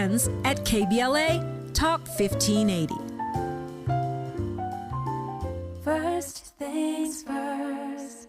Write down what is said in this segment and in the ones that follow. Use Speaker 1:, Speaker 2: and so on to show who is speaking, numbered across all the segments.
Speaker 1: friends at KBLA Talk 1580.
Speaker 2: First things first.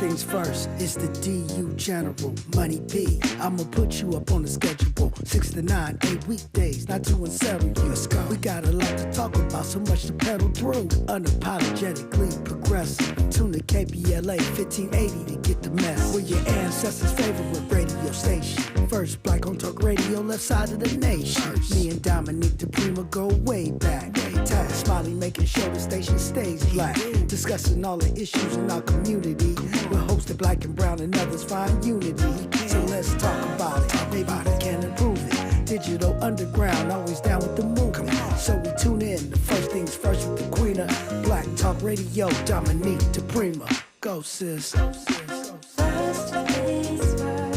Speaker 3: Things first, it's the DU General, Money B. I'ma put you up on the schedule, 6 to 9, 8 weekdays, not 2 and 7. Let's go. We got a lot to talk about, so much to pedal through. Unapologetically progressive. Tune to KBLA 1580 to get the mess. We're your ancestors' favorite radio station. First black on talk radio, left side of the nation. Me and Dominique DiPrima go way back. Tag Smiley making sure the station stays black. Discussing all the issues in our community. We're hosted black and brown and others find unity. So let's talk about it. Maybe we can improve it. Digital underground, always down with the movement. So we tune in. The first things first with the queen of Black Talk Radio, Dominique DiPrima. Go sis.
Speaker 2: First things first.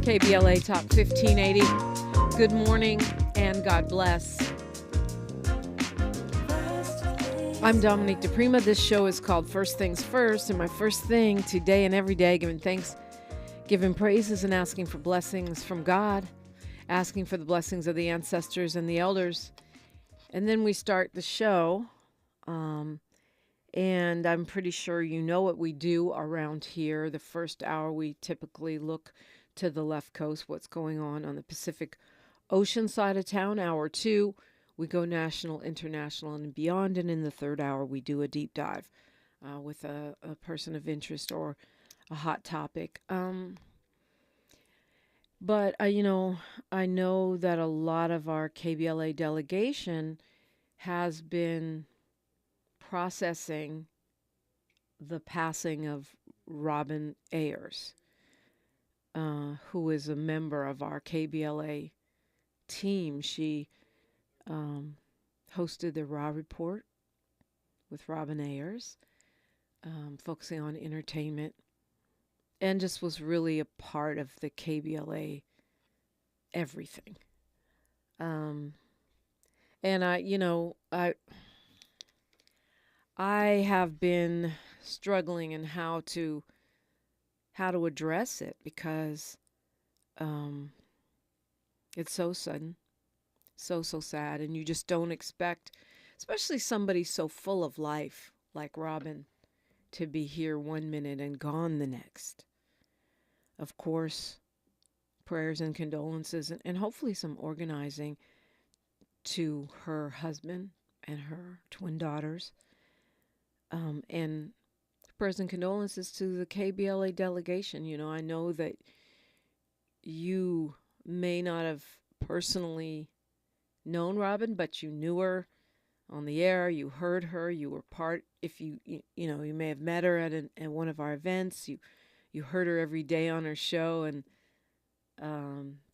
Speaker 4: KBLA Talk 1580. Good morning and God bless. I'm Dominique DiPrima. This show is called First Things First, and my first thing today and every day, giving thanks, giving praises, and asking for blessings from God, asking for the blessings of the ancestors and the elders. And then we start the show, and I'm pretty sure you know what we do around here. The first hour, we typically look to the left coast, what's going on the Pacific Ocean side of town. Hour 2, we go national, international, and beyond. And in the third hour, we do a deep dive with a person of interest or a hot topic. But, I know that a lot of our KBLA delegation has been processing the passing of Robin Ayers, who is a member of our KBLA team. She hosted the Raw Report with Robin Ayers, focusing on entertainment, and just was really a part of the KBLA everything. And I have been struggling in how to address it because it's so sudden, so sad, and you just don't expect, especially somebody so full of life like Robin, to be here 1 minute and gone the next. Of course, prayers and condolences and hopefully some organizing to her husband and her twin daughters, and prayers and condolences to the KBLA delegation. I know that you may not have personally known Robin, but you knew her on the air. You heard her. You were part. If you may have met her at one of our events. You heard her every day on her show, and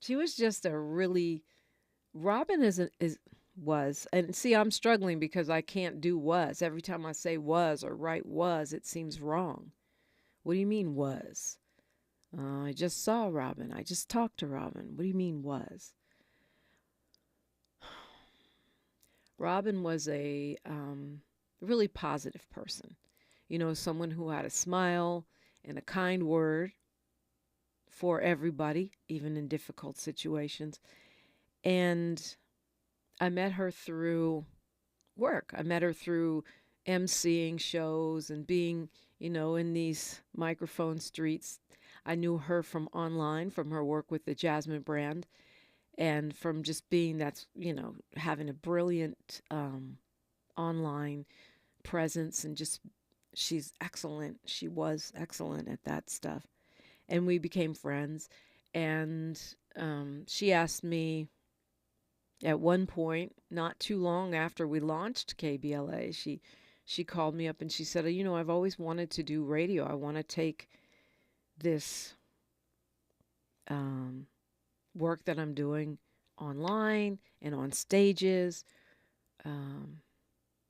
Speaker 4: she was just a really. Robin was, and see, I'm struggling because I can't do was. Every time I say was or write was, it seems wrong. What do you mean was? I just saw Robin. I just talked to Robin. What do you mean was? Robin was a really positive person. Someone who had a smile and a kind word for everybody, even in difficult situations. And I met her through work. I met her through emceeing shows and being, in these microphone streets. I knew her from online, from her work with the Jasmine brand, and from just being having a brilliant online presence, and just she's excellent. She was excellent at that stuff. And we became friends. And she asked me at one point, not too long after we launched KBLA, she called me up and she said, I've always wanted to do radio. I want to take this work that I'm doing online and on stages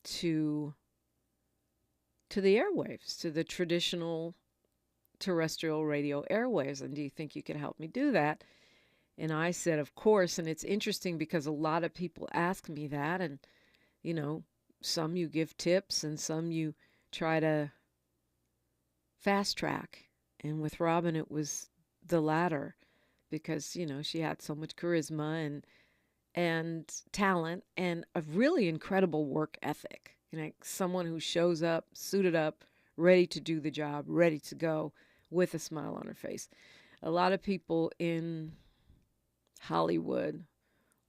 Speaker 4: to the airwaves, to the traditional terrestrial radio airwaves. And do you think you could help me do that? And I said, of course. And it's interesting because a lot of people ask me that. And, you know, some you give tips and some you try to fast track. And with Robin, it was the latter because, you know, she had so much charisma and talent and a really incredible work ethic. You know, someone who shows up, suited up, ready to do the job, ready to go with a smile on her face. A lot of people in Hollywood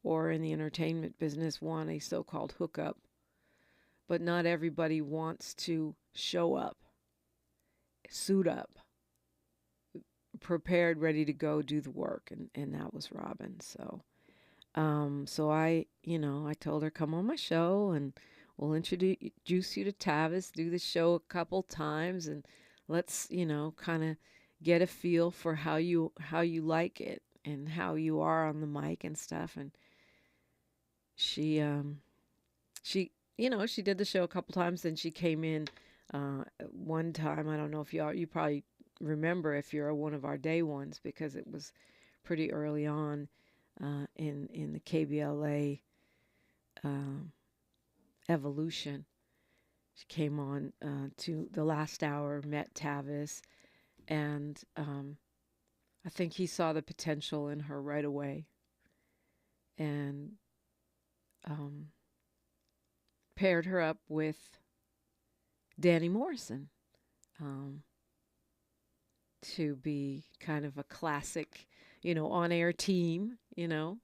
Speaker 4: or in the entertainment business want a so-called hookup, but not everybody wants to show up, suit up, prepared, ready to go do the work. And that was Robin. So I, you know, I told her, come on my show and we'll introduce you to Tavis, do the show a couple times and let's, you know, kind of get a feel for how you like it and how you are on the mic and stuff. And she, you know, she did the show a couple times. Then she came in one time. I don't know if you probably remember if you're one of our day ones because it was pretty early on in the KBLA evolution. She came on to the last hour, met Tavis, and I think he saw the potential in her right away and paired her up with Danny Morrison to be kind of a classic, you know, on-air team, you know,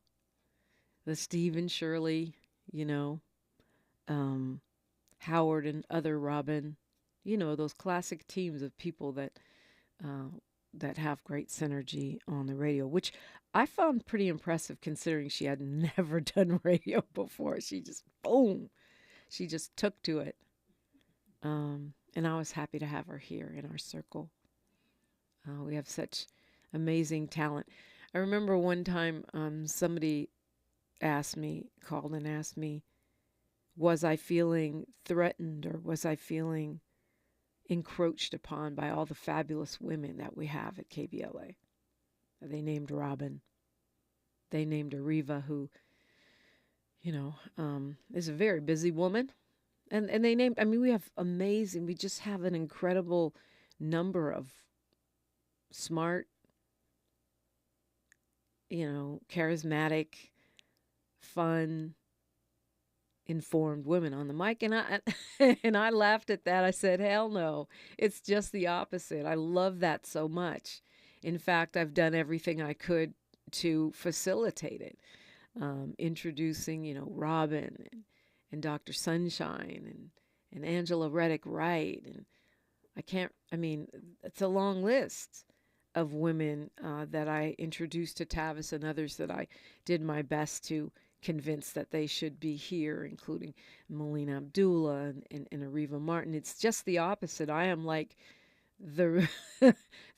Speaker 4: the Steve and Shirley, you know, Howard and other Robin, you know, those classic teams of people that have great synergy on the radio, which I found pretty impressive considering she had never done radio before. She just, boom, she just took to it. And I was happy to have her here in our circle. We have such amazing talent. I remember one time somebody called and asked me, was I feeling threatened or was I feeling encroached upon by all the fabulous women that we have at KBLA? They named Robin. They named Ariva, who, you know, is a very busy woman. And they named, I mean, we just have an incredible number of smart, you know, charismatic, fun, informed women on the mic. And I laughed at that. I said, hell no, it's just the opposite. I love that so much. In fact, I've done everything I could to facilitate it. Introducing, you know, Robin and Dr. Sunshine and Angela Reddick Wright. And it's a long list of women that I introduced to Tavis and others that I did my best to convince that they should be here, including Melina Abdullah and Ariva Martin. It's just the opposite. I am like the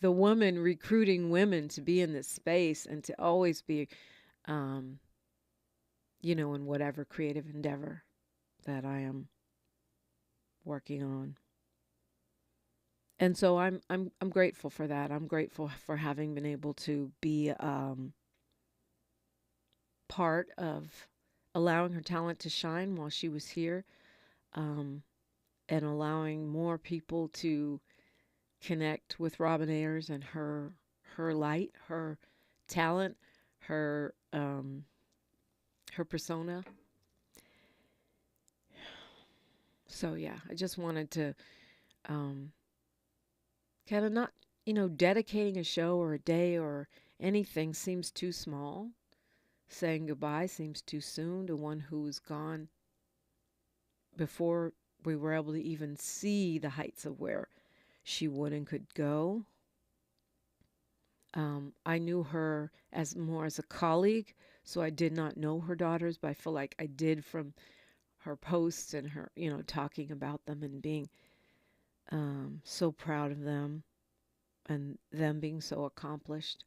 Speaker 4: the woman recruiting women to be in this space and to always be, you know, in whatever creative endeavor that I am working on. And so I'm grateful for that. I'm grateful for having been able to be part of allowing her talent to shine while she was here, and allowing more people to connect with Robin Ayers and her light, her talent, her persona. So yeah, I just wanted to kind of not, you know, dedicating a show or a day or anything seems too small. Saying goodbye seems too soon to one who's gone before we were able to even see the heights of where she would and could go. I knew her as a colleague, so I did not know her daughters, but I feel like I did from her posts and her, you know, talking about them and being so proud of them and them being so accomplished.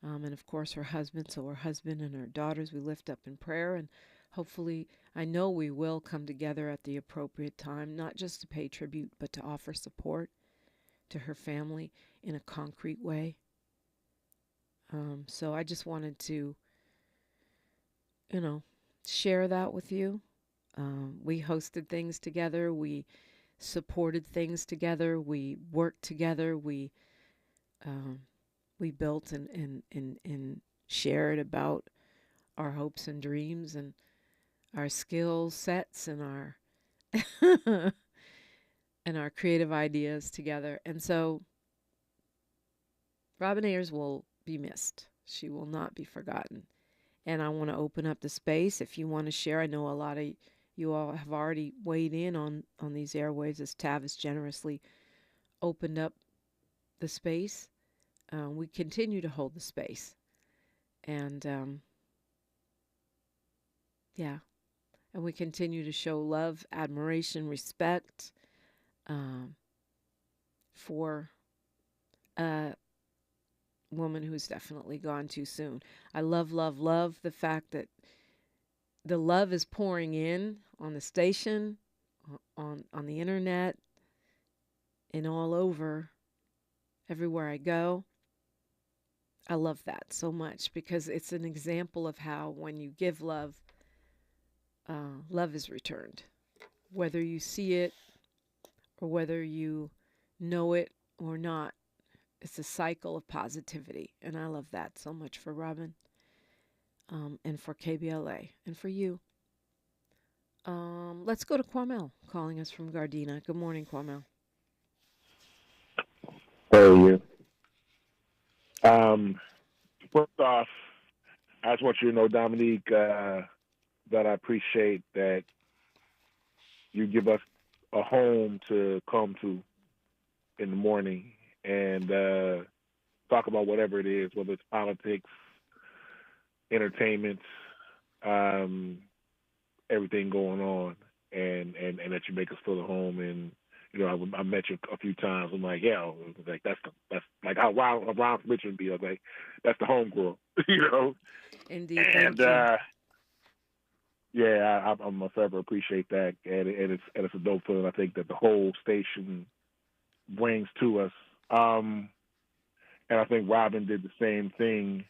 Speaker 4: And of course her husband, so her husband and her daughters we lift up in prayer, and hopefully I know we will come together at the appropriate time, not just to pay tribute, but to offer support to her family in a concrete way. So I just wanted to, share that with you. We hosted things together. We supported things together. We worked together. Um, we built and shared about our hopes and dreams and our skill sets and our and our creative ideas together. And so Robin Ayers will be missed. She will not be forgotten. And I want to open up the space if you want to share. I know a lot of you all have already weighed in on these airwaves as Tav has generously opened up the space. We continue to hold the space. And yeah, and we continue to show love, admiration, respect for a woman who's definitely gone too soon. I love the fact that the love is pouring in on the station, on the internet, and all over, everywhere I go. I love that so much because it's an example of how when you give love, love is returned. Whether you see it or whether you know it or not, it's a cycle of positivity. And I love that so much for Robin, and for KBLA and for you. Let's go to Kwamel calling us from Gardena. Good morning, Kwamel.
Speaker 5: How are you? First off, I just want you to know, Dominique, that I appreciate that you give us a home to come to in the morning and talk about whatever it is, whether it's politics, entertainment, everything going on, and that you make us feel at home. And I met you a few times. I'm like, yeah, like that's like how Ron from Richmond be. I was like, that's the home girl,
Speaker 4: Indeed,
Speaker 5: And
Speaker 4: thank you.
Speaker 5: yeah, I must ever appreciate that, and it's a dope feeling. I think that the whole station brings to us. And I think Robin did the same thing.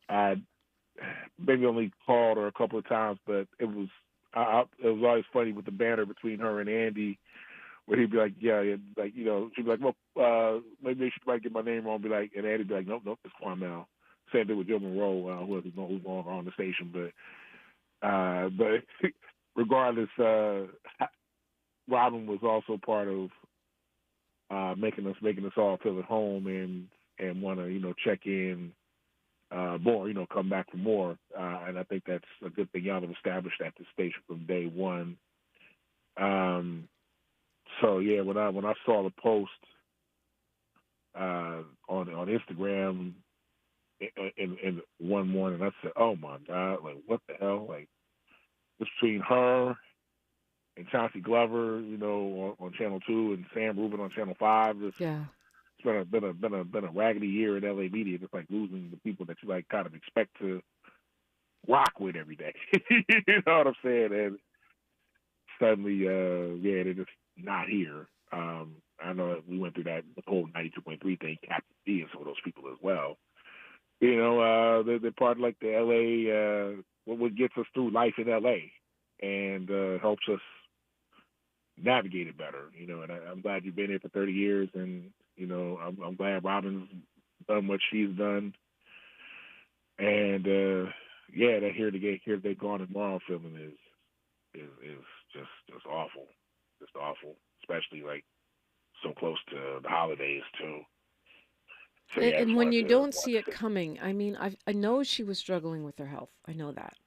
Speaker 5: I maybe only called her a couple of times, but it was always funny with the banter between her and Andy, where he'd be like, yeah, like she'd be like, well, maybe they should probably get my name wrong. Be like, and Andy'd be like, nope, it's Kwamel. Same thing with Joe Monroe, who's no longer on the station, but regardless, Robin was also part of making us all feel at home and want to check in more, come back for more. And I think that's a good thing y'all have established at the station from day one. So yeah, when I saw the post on Instagram in one morning, I said, "Oh my God! Like what the hell? Like it's between her and Chauncey Glover, on Channel 2, and Sam Rubin on Channel 5.
Speaker 4: Yeah.
Speaker 5: It's been a raggedy year in LA media. Just like losing the people that you like kind of expect to rock with every day. You know what I'm saying? And suddenly, they're just not here. I know that we went through that whole 92.3 thing, Captain D, and some of those people as well. They're part of like the LA, what gets us through life in LA, and helps us navigate it better. And I'm glad you've been here for 30 years, and I'm glad Robin's done what she's done, and that here they gone tomorrow feeling is just awful, especially like so close to the holidays too. So,
Speaker 4: And when you don't see it coming, I mean, I know she was struggling with her health. I know that.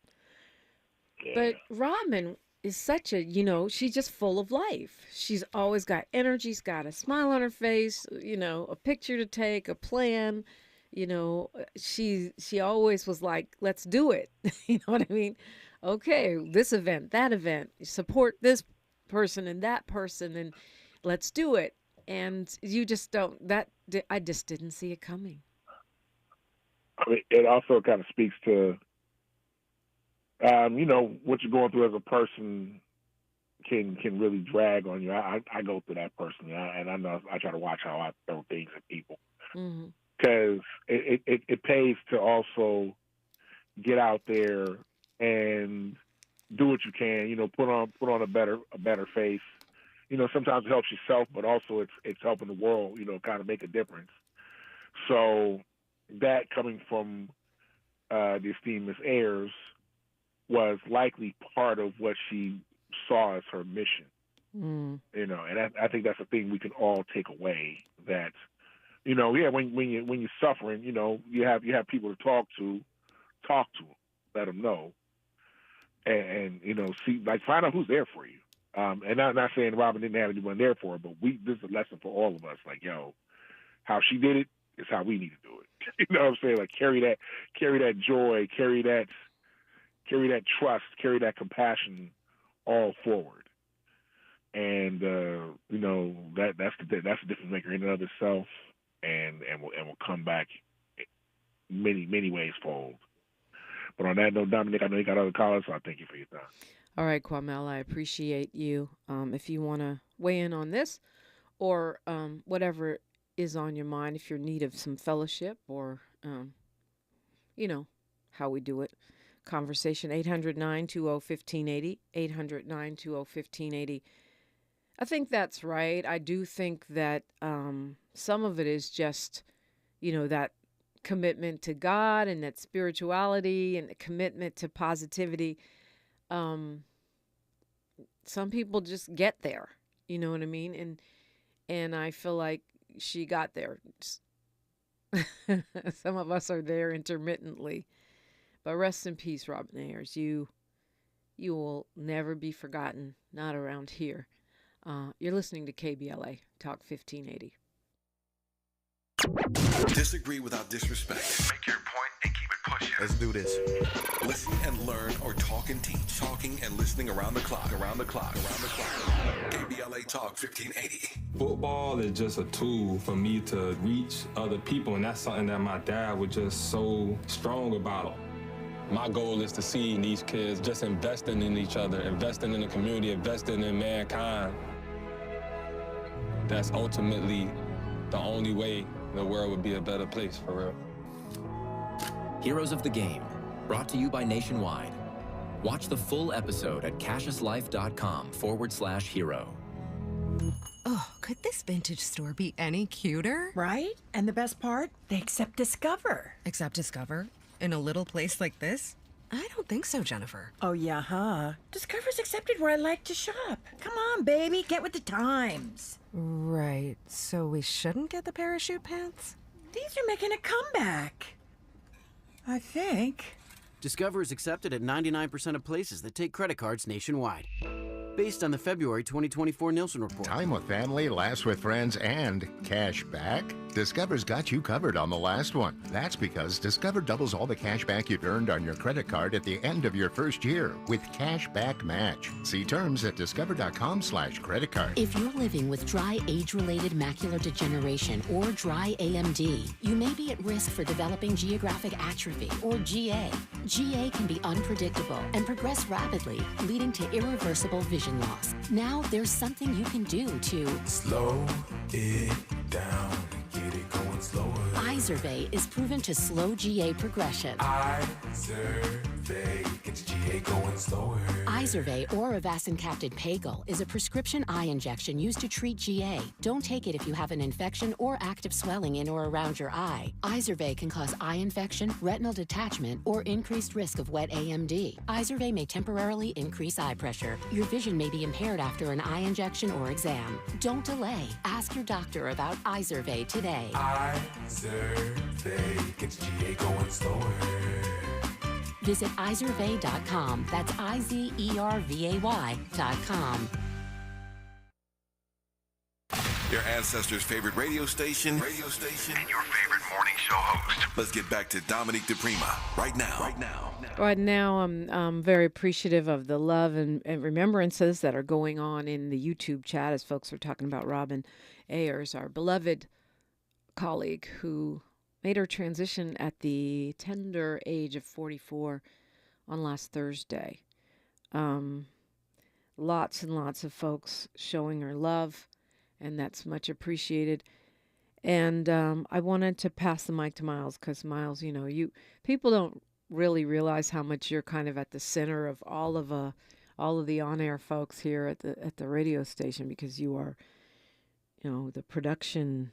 Speaker 5: Yeah.
Speaker 4: But Robin is such a, she's just full of life. She's always got energy. She's got a smile on her face, a picture to take, a plan. She always was like, let's do it. You know what I mean? Okay, this event, that event, support this person and that person, and let's do it. And you just don't, I just didn't see it coming.
Speaker 5: I mean, it also kind of speaks to, what you're going through as a person can really drag on you. I go through that personally, and I know I try to watch how I throw things at people.
Speaker 4: Mm-hmm.
Speaker 5: because it pays to also get out there and do what you can. You know, put on a better face. You know, sometimes it helps yourself, but also it's helping the world. You know, kind of make a difference. So that coming from the esteemed Miss Ayers was likely part of what she saw as her mission. You know, and I think that's a thing we can all take away. That, you know, yeah, when you're suffering, you know, you have people to talk to them, let them know, and you know, see, like, find out who's there for you. And I'm not saying Robin didn't have anyone there for her, but this is a lesson for all of us. Like, yo, how she did it is how we need to do it. You know what I'm saying? Like, carry that joy, carry that trust, carry that compassion all forward. And you know, that's the difference maker in and of itself, and will come back many ways fold. But on that note, Dominique, I know you got other callers, so I thank you for your time.
Speaker 4: All right, Kwamel, I appreciate you. If you want to weigh in on this, or whatever is on your mind, if you're in need of some fellowship, or you know how we do it, conversation, 800-920-1580, 800-920-1580. I think that's right. I do think that some of it is just, you know, that commitment to God and that spirituality and the commitment to positivity. Some people just get there, you know what I mean? And I feel like she got there. Some of us are there intermittently. But rest in peace, Robin Ayers. You will never be forgotten, not around here. You're listening to KBLA Talk 1580.
Speaker 6: Disagree without disrespect. Make your point and keep it pushing. Let's do this. Listen and learn, or talk and teach. Talking and listening around the clock. KBLA Talk 1580.
Speaker 7: Football is just a tool for me to reach other people, and that's something that my dad was just so strong about. My goal is to see these kids just investing in each other, investing in the community, investing in mankind. That's ultimately the only way the world would be a better place, for real.
Speaker 8: Heroes of the Game, brought to you by Nationwide. Watch the full episode at cassiuslife.com/hero.
Speaker 9: Oh, could this vintage store be any cuter?
Speaker 10: Right? And the best part? They accept Discover.
Speaker 9: Accept Discover? In a little place like this? I don't think so, Jennifer.
Speaker 10: Oh, yeah, huh? Discover's accepted where I like to shop. Come on, baby, get with the times.
Speaker 9: Right, so we shouldn't get the parachute pants?
Speaker 10: These are making a comeback. I think.
Speaker 11: Discover is accepted at 99% of places that take credit cards nationwide. Based on the February 2024 Nielsen report.
Speaker 12: Time with family, laughs with friends, and cash back? Discover's got you covered on the last one. That's because Discover doubles all the cash back you've earned on your credit card at the end of your first year with Cash Back Match. See terms at discover.com/creditcard.
Speaker 13: If you're living with dry age-related macular degeneration or dry AMD, you may be at risk for developing geographic atrophy, or GA. GA can be unpredictable and progress rapidly, leading to irreversible vision loss. Now there's something you can do to
Speaker 14: slow it down. Get it going slower.
Speaker 13: Izervay is proven to slow GA progression.
Speaker 14: Izervay gets GA going slower.
Speaker 13: Izervay or avacincaptad pagel is a prescription eye injection used to treat GA. Don't take it if you have an infection or active swelling in or around your eye. Izervay can cause eye infection, retinal detachment, or increased risk of wet AMD. Izervay may temporarily increase eye pressure. Your vision may be impaired after an eye injection or exam. Don't delay. Ask your doctor about Izervay today.
Speaker 14: Izervay gets GA going slower.
Speaker 13: Visit Izervay.com. That's IZERVAY.com.
Speaker 6: Your ancestors' favorite radio station, and your favorite morning show host. Let's get back to Dominique DiPrima right now.
Speaker 4: Right now, I'm very appreciative of the love and remembrances that are going on in the YouTube chat as folks are talking about Robin Ayers, our beloved colleague who made her transition at the tender age of 44 on last Thursday. Lots and lots of folks showing her love, and that's much appreciated. And I wanted to pass the mic to Miles because Miles, people don't really realize how much you're kind of at the center of all of the on-air folks here at the radio station, because you are, the production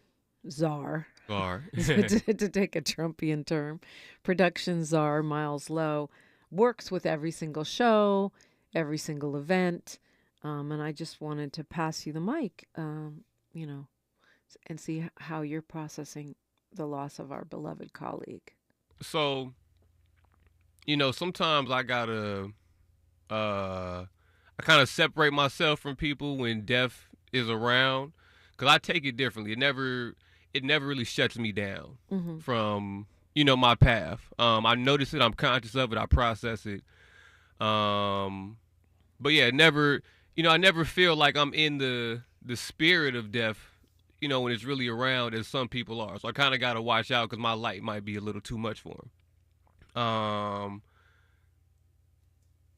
Speaker 4: czar. to take a Trumpian term, production czar Miles Lowe works with every single show, every single event, and I just wanted to pass you the mic, and see how you're processing the loss of our beloved colleague.
Speaker 15: So, sometimes I gotta, I kind of separate myself from people when death is around, because I take it differently. It never really shuts me down from, my path. I notice it, I'm conscious of it, I process it. But yeah, I never feel like I'm in the spirit of death, when it's really around, as some people are. So I kind of got to watch out, because my light might be a little too much for them.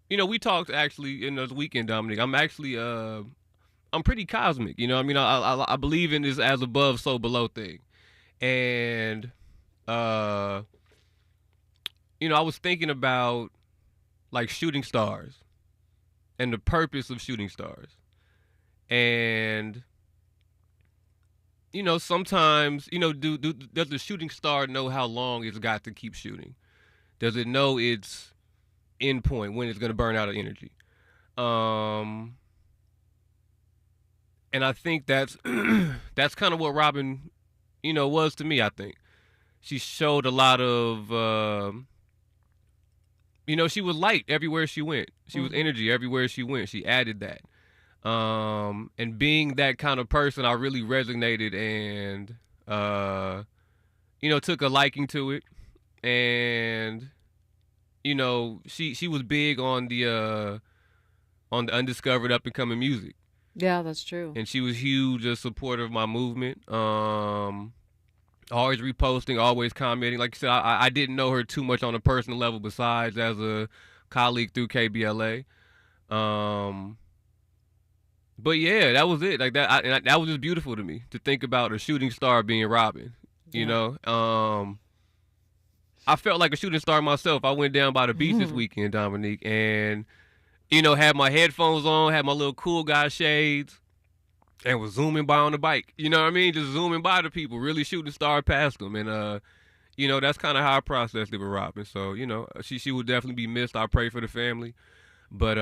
Speaker 15: We talked actually in this weekend, Dominique. I'm actually, I'm pretty cosmic. I believe in this as above, so below thing. And, I was thinking about like shooting stars and the purpose of shooting stars. And, sometimes, does the shooting star know how long it's got to keep shooting? Does it know its end point, when it's going to burn out of energy? And I think that's that's kind of what Robin, was to me, I think. She showed a lot of, she was light everywhere she went. She was energy everywhere she went. She added that. And being that kind of person, I really resonated and, took a liking to it. And, she was big on the undiscovered up and coming music.
Speaker 4: Yeah, that's true.
Speaker 15: And she was huge a supporter of my movement. Always reposting, always commenting. Like you said, I didn't know her too much on a personal level besides as a colleague through KBLA. But yeah, that was it. Like that, that was just beautiful to me to think about a shooting star being Robin. I felt like a shooting star myself. I went down by the beach this weekend, Dominique, and had my headphones on, had my little cool guy shades, and was zooming by on the bike. You know what I mean? Just zooming by the people, really shooting star past them. And that's kind of how I processed it with Robin. So she would definitely be missed. I pray for the family, but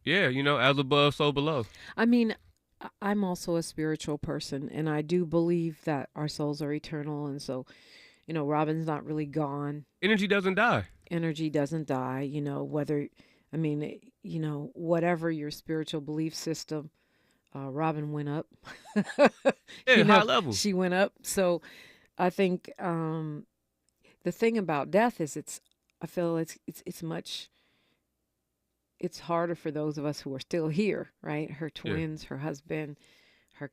Speaker 15: yeah, as above, so below.
Speaker 4: I mean, I'm also a spiritual person, and I do believe that our souls are eternal. And so, Robin's not really gone.
Speaker 15: Energy doesn't die.
Speaker 4: Energy doesn't die, whatever your spiritual belief system, Robin went up.
Speaker 15: Yeah, high level.
Speaker 4: She went up. So I think the thing about death is I feel it's harder for those of us who are still here, right? Her twins, her husband, her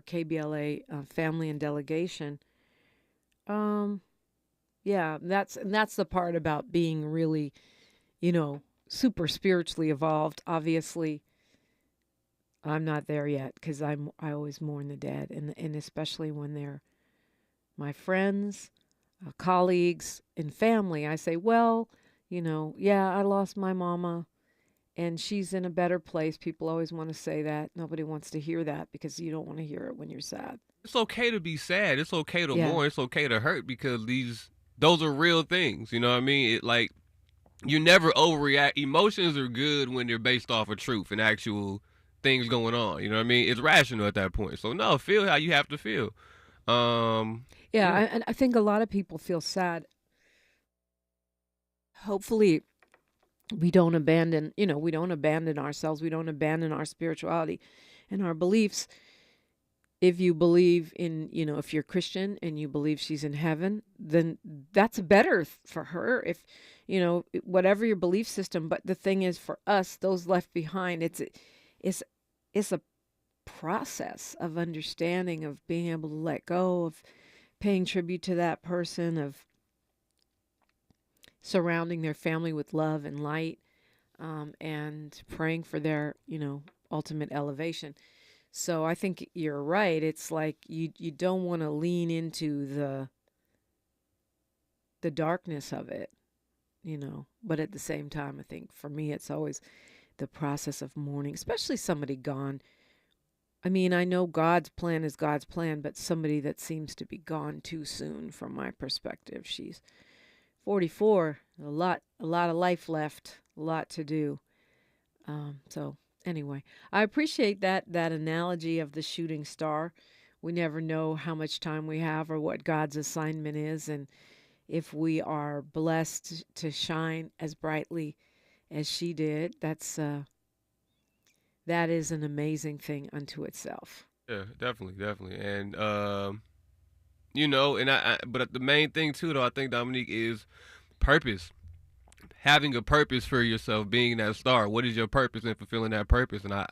Speaker 4: KBLA family and delegation. Yeah, that's the part about being really, super spiritually evolved. Obviously, I'm not there yet, because I always mourn the dead, and especially when they're my friends, colleagues, and family. I say, well, I lost my mama, and she's in a better place. People always want to say that. Nobody wants to hear that, because you don't want to hear it when you're sad.
Speaker 15: It's okay to be sad. It's okay to mourn. It's okay to hurt, because those are real things. You know what I mean? You never overreact. Emotions are good when they're based off of truth and actual things going on. You know what I mean? It's rational at that point. So no, feel how you have to feel.
Speaker 4: And I think a lot of people feel sad. Hopefully we don't abandon ourselves. We don't abandon our spirituality and our beliefs. If you believe in, if you're Christian and you believe she's in heaven, then that's better for her. If, whatever your belief system. But the thing is, for us, those left behind, it's a process of understanding, of being able to let go, of paying tribute to that person, of surrounding their family with love and light, and praying for their, ultimate elevation. So I think you're right. It's like you don't want to lean into the darkness of it, But at the same time, I think for me, it's always the process of mourning, especially somebody gone. I mean, I know God's plan is God's plan, but somebody that seems to be gone too soon from my perspective. She's 44, a lot of life left, a lot to do. So anyway, I appreciate that analogy of the shooting star. We never know how much time we have or what God's assignment is, and if we are blessed to shine as brightly as she did, that is an amazing thing unto itself.
Speaker 15: Yeah, definitely. And but the main thing too, though, I think, Dominique, is purpose. Having a purpose for yourself, being that star. What is your purpose in fulfilling that purpose? And I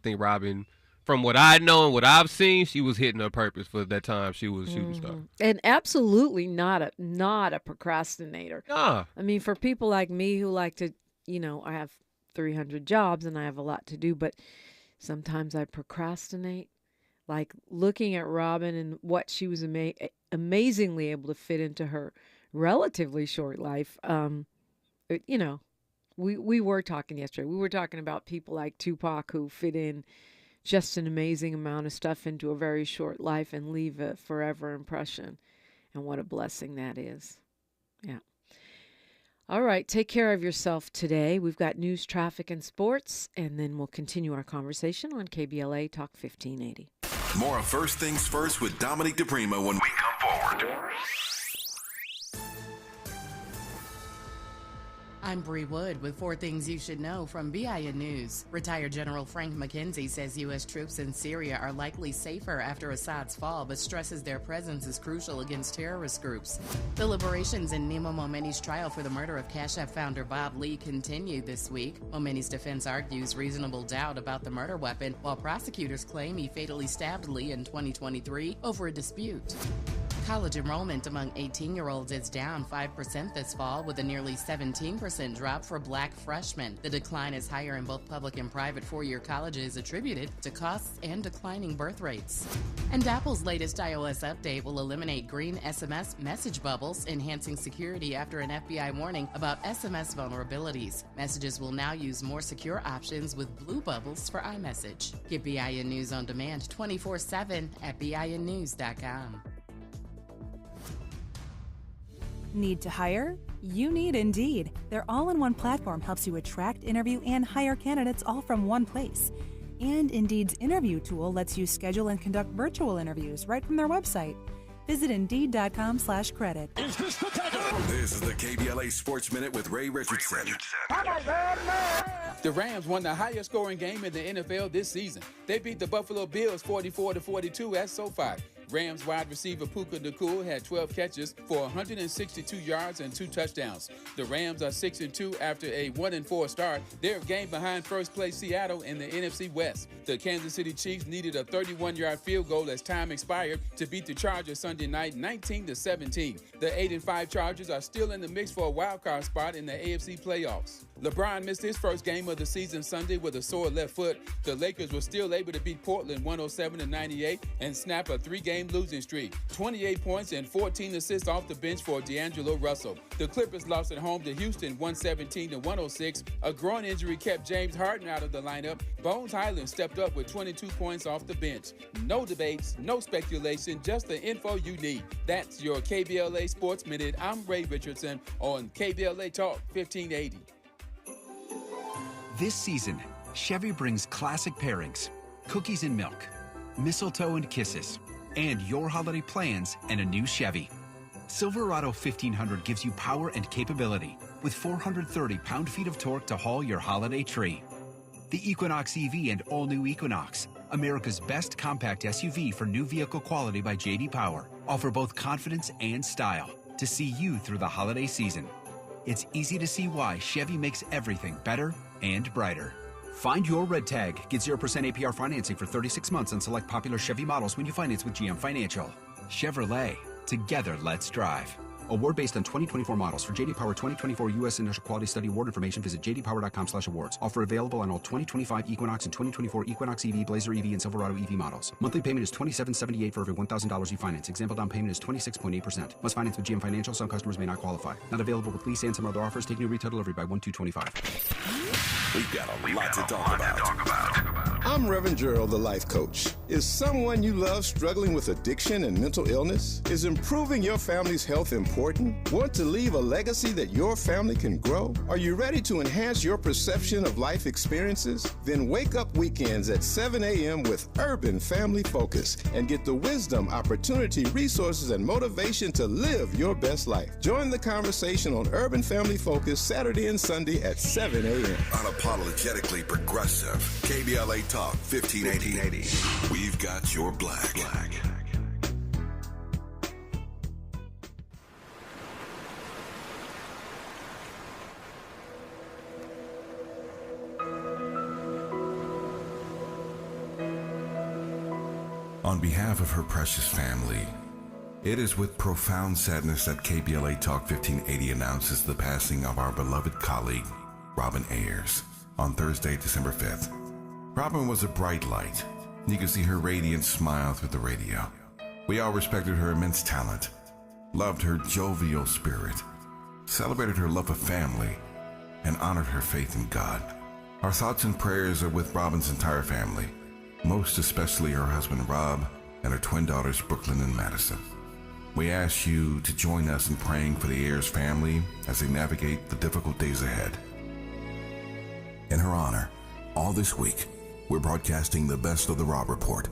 Speaker 15: think Robin, from what I know and what I've seen, she was hitting her purpose for that time she was a shooting star.
Speaker 4: And absolutely not a procrastinator.
Speaker 15: Nah.
Speaker 4: I mean, for people like me who like to, I have 300 jobs and I have a lot to do, but sometimes I procrastinate. Like looking at Robin and what she was amazingly able to fit into her relatively short life. We were talking yesterday. We were talking about people like Tupac who fit in just an amazing amount of stuff into a very short life and leave a forever impression. And what a blessing that is. Yeah. All right. Take care of yourself today. We've got news, traffic, and sports, and then we'll continue our conversation on KBLA Talk 1580.
Speaker 6: More of First Things First with Dominique DiPrima when we come forward.
Speaker 16: I'm Bree Wood with 4 things you should know from BIN News. Retired General Frank McKenzie says U.S. troops in Syria are likely safer after Assad's fall, but stresses their presence is crucial against terrorist groups. Deliberations in Nima Momeni's trial for the murder of Cash App founder Bob Lee continue this week. Momeni's defense argues reasonable doubt about the murder weapon, while prosecutors claim he fatally stabbed Lee in 2023 over a dispute. College enrollment among 18-year-olds is down 5% this fall, with a nearly 17% drop for black freshmen. The decline is higher in both public and private four-year colleges, attributed to costs and declining birth rates. And Apple's latest iOS update will eliminate green SMS message bubbles, enhancing security after an FBI warning about SMS vulnerabilities. Messages will now use more secure options with blue bubbles for iMessage. Get BIN News on demand 24/7 at BINnews.com.
Speaker 17: Need to hire? You need Indeed. Their all-in-one platform helps you attract, interview, and hire candidates all from one place. And Indeed's interview tool lets you schedule and conduct virtual interviews right from their website. Visit Indeed.com/credit.
Speaker 6: This is the KBLA Sports Minute with Ray Richardson.
Speaker 18: The Rams won the highest scoring game in the NFL this season. They beat the Buffalo Bills 44-42 at SoFi. Rams wide receiver Puka Nacua had 12 catches for 162 yards and 2 touchdowns. The Rams are 6-2 after a 1-4 start. They're a game behind first place Seattle in the NFC West. The Kansas City Chiefs needed a 31-yard field goal as time expired to beat the Chargers Sunday night 19-17. The 8-5 Chargers are still in the mix for a wildcard spot in the AFC playoffs. LeBron missed his first game of the season Sunday with a sore left foot. The Lakers were still able to beat Portland 107-98 and snap a 3-game losing streak. 28 points and 14 assists off the bench for D'Angelo Russell. The Clippers lost at home to Houston 117-106. A groin injury kept James Harden out of the lineup. Bones Highland stepped up with 22 points off the bench. No debates, no speculation, just the info you need. That's your KBLA Sports Minute. I'm Ray Richardson on KBLA Talk 1580.
Speaker 19: This season, Chevy brings classic pairings, cookies and milk, mistletoe and kisses, and your holiday plans and a new Chevy. Silverado 1500 gives you power and capability with 430 pound-feet of torque to haul your holiday tree. The Equinox EV and all-new Equinox, America's best compact SUV for new vehicle quality by J.D. Power, offer both confidence and style to see you through the holiday season. It's easy to see why Chevy makes everything better and brighter. Find your red tag. Get 0% APR financing for 36 months on select popular Chevy models when you finance with GM Financial. Chevrolet. Together, let's drive. Award based on 2024 models. For JD Power 2024 U.S. Industrial Quality Study award information, visit jdpower.com/awards. Offer available on all 2025 Equinox and 2024 Equinox EV, Blazer EV, and Silverado EV models. Monthly payment is $27.78 for every $1,000 you finance. Example down payment is 26.8%. Must finance with GM Financial. Some customers may not qualify. Not available with lease and some other offers. Take new retail delivery by 1/2/25.
Speaker 6: We've got a lot to talk about.
Speaker 20: I'm Reverend Gerald, the life coach. Is someone you love struggling with addiction and mental illness? Is improving your family's health important? Want to leave a legacy that your family can grow? Are you ready to enhance your perception of life experiences? Then wake up weekends at 7 a.m. with Urban Family Focus and get the wisdom, opportunity, resources, and motivation to live your best life. Join the conversation on Urban Family Focus Saturday and Sunday at 7 a.m.
Speaker 6: Unapologetically progressive. KBLA Talk 1580. We've got your black. On behalf of her precious family, it is with profound sadness that KBLA Talk 1580 announces the passing of our beloved colleague, Robin Ayers, on Thursday, December 5th. Robin was a bright light. You could see her radiant smile through the radio. We all respected her immense talent, loved her jovial spirit, celebrated her love of family, and honored her faith in God. Our thoughts and prayers are with Robin's entire family, most especially her husband Rob and her twin daughters Brooklyn and Madison. We ask you to join us in praying for the Ayers family as they navigate the difficult days ahead. In her honor, all this week, we're broadcasting the Best of the Rob Report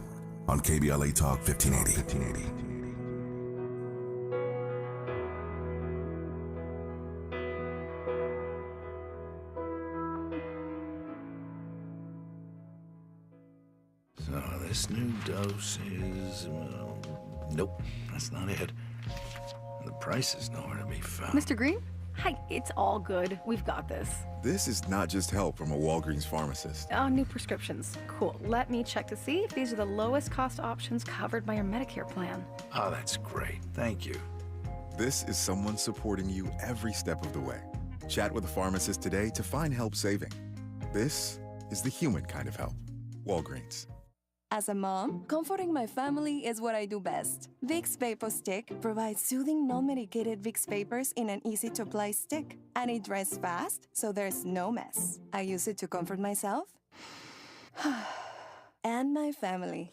Speaker 6: on KBLA Talk 1580.
Speaker 14: So this new dose is... nope, that's not it. The price is nowhere to be found.
Speaker 21: Mr. Green? Hi, it's all good. We've got this.
Speaker 22: This is not just help from a Walgreens pharmacist.
Speaker 21: Oh, new prescriptions. Cool. Let me check to see if these are the lowest cost options covered by your Medicare plan.
Speaker 14: Oh, that's great. Thank you.
Speaker 22: This is someone supporting you every step of the way. Chat with a pharmacist today to find help saving. This is the human kind of help. Walgreens.
Speaker 23: As a mom, comforting my family is what I do best. Vicks Vapor Stick provides soothing, non-medicated Vicks Vapors in an easy-to-apply stick. And it dries fast, so there's no mess. I use it to comfort myself and my family.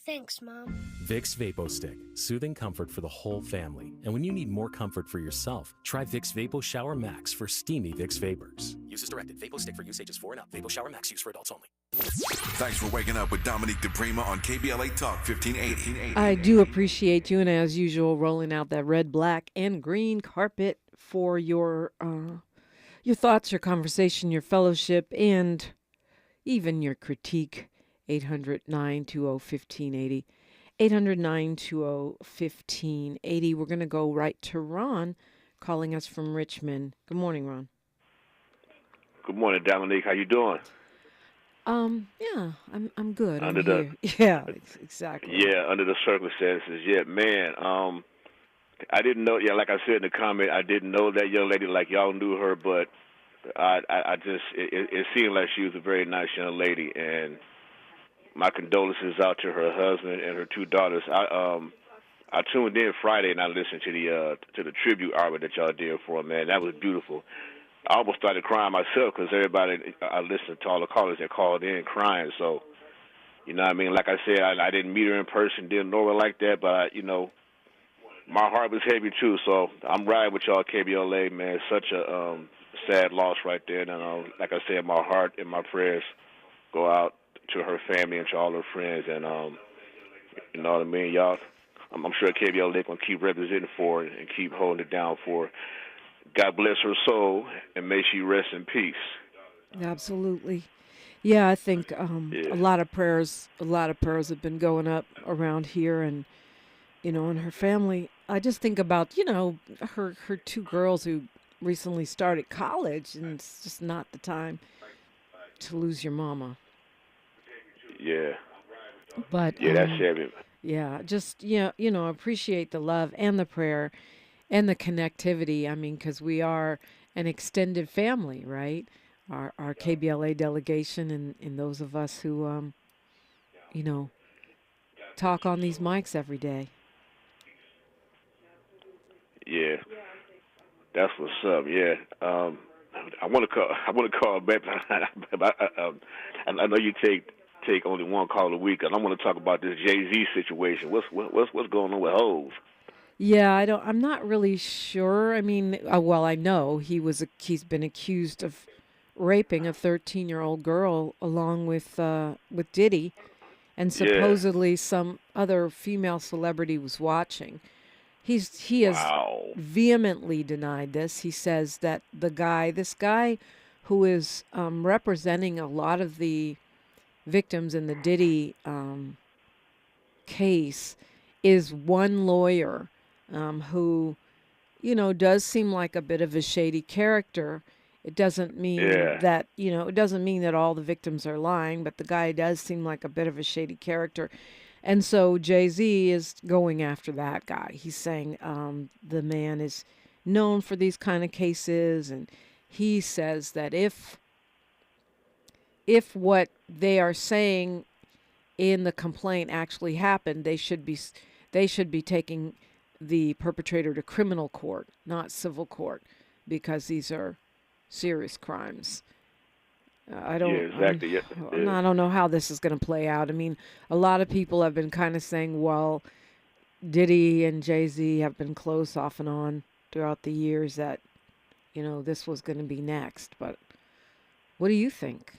Speaker 24: Thanks, Mom.
Speaker 25: Vicks Vapo Stick, soothing comfort for the whole family. And when you need more comfort for yourself, try Vicks Vapo Shower Max for steamy Vicks Vapors. Use as directed. Vapo Stick for use ages 4 and up. Vapo Shower Max use for adults only.
Speaker 6: Thanks for waking up with Dominique DiPrima on KBLA Talk 1580.
Speaker 4: I do appreciate you, and as usual, rolling out that red, black, and green carpet for your thoughts, your conversation, your fellowship, and even your critique. 800-920-1580. 800-920-1580. We're going to go right to Ron, calling us from Richmond. Good morning, Ron.
Speaker 26: Good morning, Dominique. How you doing?
Speaker 4: Yeah, I'm good.
Speaker 26: Under
Speaker 4: I'm here. Yeah, exactly.
Speaker 26: Yeah, under the circumstances. Yeah, man. I didn't know. Yeah, like I said in the comment, I didn't know that young lady like y'all knew her, but I just it seemed like she was a very nice young lady, and my condolences out to her husband and her two daughters. I tuned in Friday and I listened to the tribute hour that y'all did for her, man. That was beautiful. I almost started crying myself because everybody, I listened to all the callers that called in crying. So, you know what I mean? Like I said, I didn't meet her in person, didn't know her like that, but, my heart was heavy too. So I'm riding with y'all, KBLA, man. Such a sad loss right there. And like I said, my heart and my prayers go out to her family and to all her friends. And, you know what I mean, y'all? I'm sure KBLA going to keep representing for her and keep holding it down for her. God bless her soul, and may she rest in peace.
Speaker 4: Absolutely. Yeah, I think a lot of prayers have been going up around here, and and her family. I just think about her two girls who recently started college, and it's just not the time to lose your mama.
Speaker 26: Yeah.
Speaker 4: But
Speaker 26: that's heavy.
Speaker 4: Yeah, just appreciate the love and the prayer and the connectivity. I mean, because we are an extended family, right? Our KBLA delegation and those of us who, talk on these mics every day.
Speaker 26: Yeah, that's what's up. Yeah, I want to call back. I know you take only one call a week, and I want to talk about this Jay-Z situation. What's going on with Hov?
Speaker 4: Yeah, I'm not really sure. I mean, well, I know he's been accused of raping a 13-year-old girl along with Diddy, and supposedly some other female celebrity was watching. He has vehemently denied this. He says that this guy who is representing a lot of the victims in the Diddy case is one lawyer who, does seem like a bit of a shady character. It doesn't mean that, it doesn't mean that all the victims are lying, but the guy does seem like a bit of a shady character. And so Jay-Z is going after that guy. He's saying the man is known for these kind of cases, and he says that if what they are saying in the complaint actually happened, they should be taking the perpetrator to criminal court, not civil court, because these are serious crimes. I don't know how this is going to play out. I mean, a lot of people have been kind of saying, well, Diddy and Jay-Z have been close off and on throughout the years that, this was going to be next. But what do you think?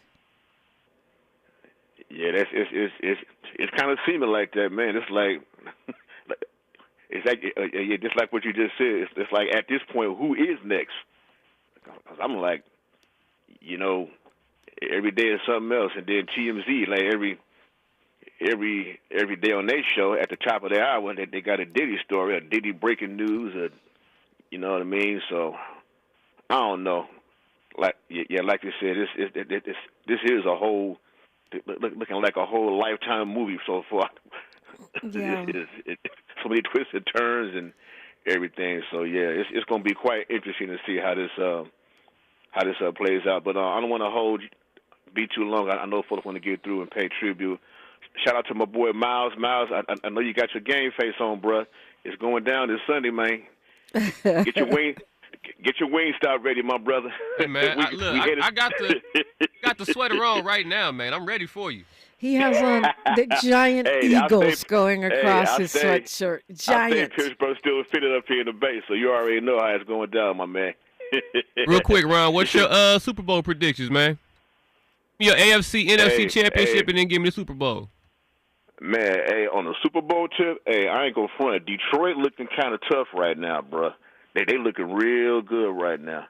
Speaker 26: Yeah, it's kind of seeming like that, man. It's like just like what you just said. It's like at this point, who is next? 'Cause I'm like, every day is something else, and then TMZ, like every day on their show at the top of the hour, they got a Diddy story, a Diddy breaking news, you know what I mean? So I don't know. Like you said, this is a whole looking like a whole Lifetime movie so far.
Speaker 4: Yeah.
Speaker 26: So many twists and turns and everything. So yeah, it's going to be quite interesting to see how this plays out. But I don't want to be too long. I know folks want to get through and pay tribute. Shout out to my boy Miles. Miles, I know you got your game face on, bruh. It's going down this Sunday, man. Get your wing stop ready, my brother.
Speaker 15: Hey man, I got the sweater on right now, man. I'm ready for you.
Speaker 4: He has on the giant eagles going across his sweatshirt. Giant.
Speaker 26: Pittsburgh still fitted up here in the Bay, so you already know how it's going down, my man.
Speaker 15: Real quick, Ron, what's your Super Bowl predictions, man? Your AFC, NFC championship, and then give me the Super Bowl.
Speaker 26: Man, on the Super Bowl tip, I ain't gonna front. Detroit looking kind of tough right now, bruh. They looking real good right now.